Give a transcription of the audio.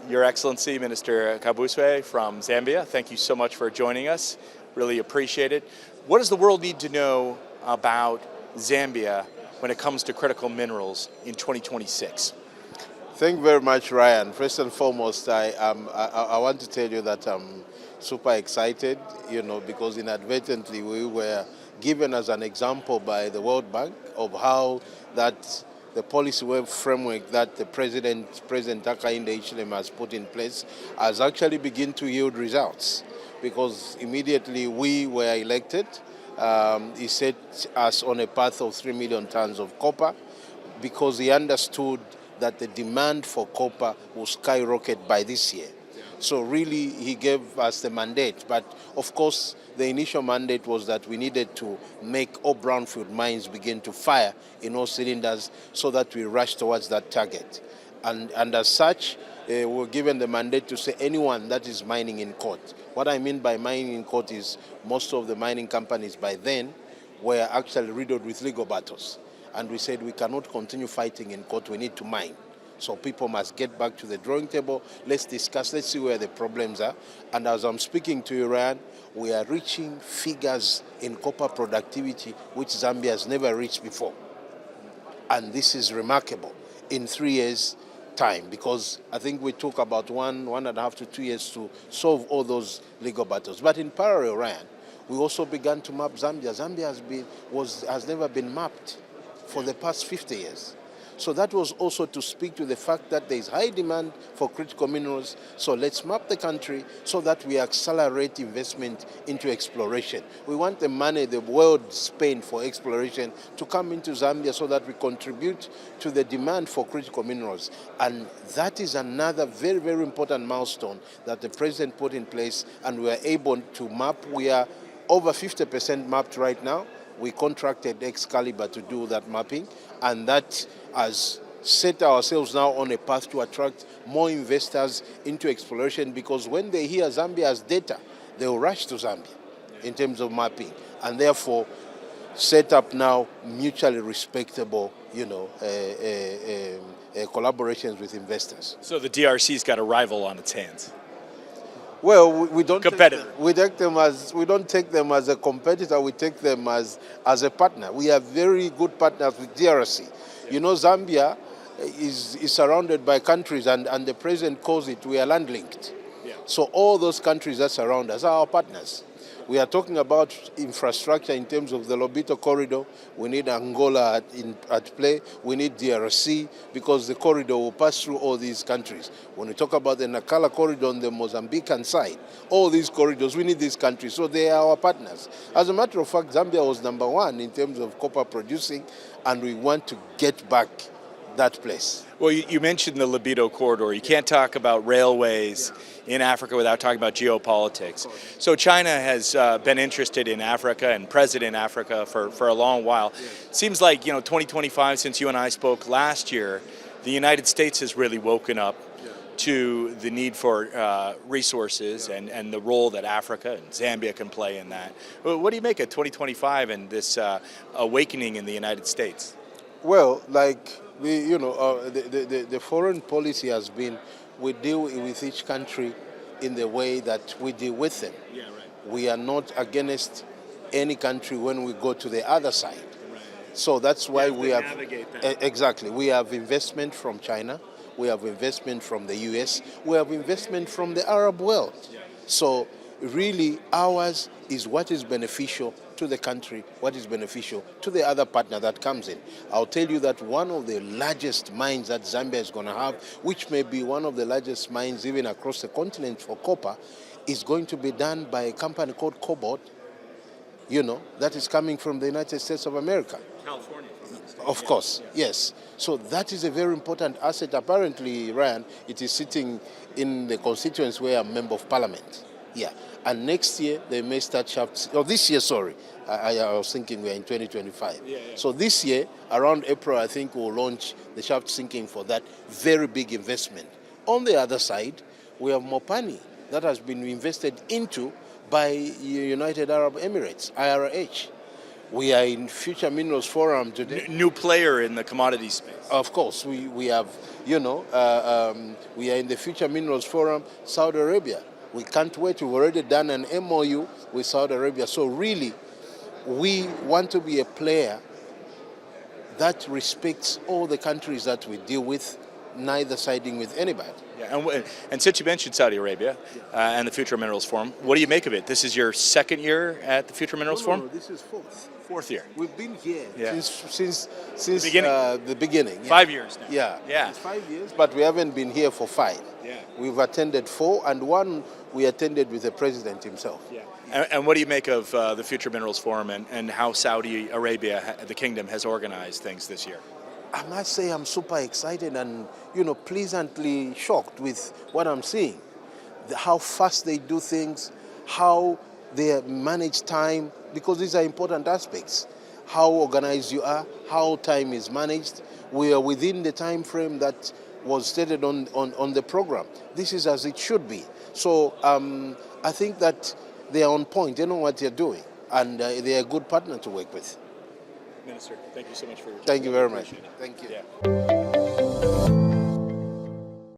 Your Excellency, Minister Kabuswe from Zambia, thank you so much for joining us. Really appreciate it. What does the world need to know about Zambia when it comes to critical minerals in 2026? Thank you very much, Ryan. First and foremost, I want to tell you that I'm super excited, because inadvertently we were given as an example by the World Bank of how that the policy framework that the President Hakainde Hichilema has put in place has actually begun to yield results. Because immediately we were elected, he set us on a path of 3 million tons of copper because he understood that the demand for copper will skyrocket by this year. So really, he gave us the mandate. But of course, the initial mandate was that we needed to make all brownfield mines begin to fire in all cylinders so that we rush towards that target. And as such, we were given the mandate to say anyone that is mining in court. What I mean by mining in court is most of the mining companies by then were actually riddled with legal battles. And we said we cannot continue fighting in court, we need to mine. So people must get back to the drawing table. Let's discuss, let's see where the problems are. And as I'm speaking to you, Ryan, we are reaching figures in copper productivity which Zambia has never reached before. And this is remarkable in 3 years' time, because I think we took about 1.5 to 2 years to solve all those legal battles. But in parallel, Ryan, we also began to map Zambia. Zambia has never been mapped for the past 50 years. So that was also to speak to the fact that there is high demand for critical minerals. So let's map the country so that we accelerate investment into exploration. We want the money the world spends for exploration to come into Zambia so that we contribute to the demand for critical minerals. And that is another very, very important milestone that the president put in place, and we are able to map. We are over 50% mapped right now. We contracted Excalibur to do that mapping, and that has set ourselves now on a path to attract more investors into exploration, because when they hear Zambia has data, they will rush to Zambia in terms of mapping, and therefore set up now mutually respectable, collaborations with investors. So the DRC's got a rival on its hands. Well, we don't competitor. We don't take them as a competitor. We take them as a partner. We are very good partners with DRC. Yeah. Zambia is surrounded by countries, and the president calls it we are land linked. Yeah. So all those countries that surround us are our partners. We are talking about infrastructure in terms of the Lobito corridor. We need Angola at play. We need DRC, because the corridor will pass through all these countries. When we talk about the Nacala corridor on the Mozambican side, all these corridors, we need these countries. So they are our partners. As a matter of fact, Zambia was #1 in terms of copper producing, and we want to get back that place. Well, you mentioned the Lobito corridor. You can't talk about railways in Africa without talking about geopolitics. So China has been interested in Africa and present in Africa for a long while. Seems like, 2025, since you and I spoke last year, the United States has really woken up to the need for resources and the role that Africa and Zambia can play in that. What do you make of 2025 and this awakening in the United States? Well, the foreign policy has been, we deal with each country in the way that we deal with them. Yeah, right. We are not against any country when we go to the other side. Right. So that's why we have navigate that. Exactly. We have investment from China. We have investment from the US. We have investment from the Arab world. Yeah. So really ours is what is beneficial to the country, what is beneficial to the other partner that comes in. I'll tell you that one of the largest mines that Zambia is going to have, which may be one of the largest mines even across the continent for copper, is going to be done by a company called Cobalt, that is coming from the United States of America. California. Of course, yes. So that is a very important asset. Apparently, Ryan, it is sitting in the constituency where I'm Member of Parliament. Yeah, and next year they may start shafts. Oh, this year, sorry. I was thinking we're in 2025. Yeah. So this year, around April, I think we'll launch the shaft sinking for that very big investment. On the other side, we have Mopani that has been invested into by United Arab Emirates, IRH. We are in Future Minerals Forum today. New player in the commodity space. Of course, we have, we are in the Future Minerals Forum, Saudi Arabia. We can't wait. We've already done an MOU with Saudi Arabia. So really, we want to be a player that respects all the countries that we deal with, neither siding with anybody. Yeah, and since you mentioned Saudi Arabia and the Future Minerals Forum, what do you make of it? This is your second year at the Future Minerals Forum? No, this is fourth. Fourth year. We've been here since the beginning. Yeah. 5 years now. Yeah. It's 5 years, but we haven't been here for 5. Yeah. We've attended 4, and 1 we attended with the president himself. Yeah. And what do you make of the Future Minerals Forum and how Saudi Arabia, the kingdom, has organized things this year? I must say I'm super excited and, pleasantly shocked with what I'm seeing. How fast they do things, how they manage time, because these are important aspects. How organized you are, how time is managed. We are within the time frame that was stated on the program. This is as it should be. So I think that they are on point. They know what they're doing, and they are a good partner to work with. Minister, thank you so much for your time. Thank you very much. Thank you. Yeah.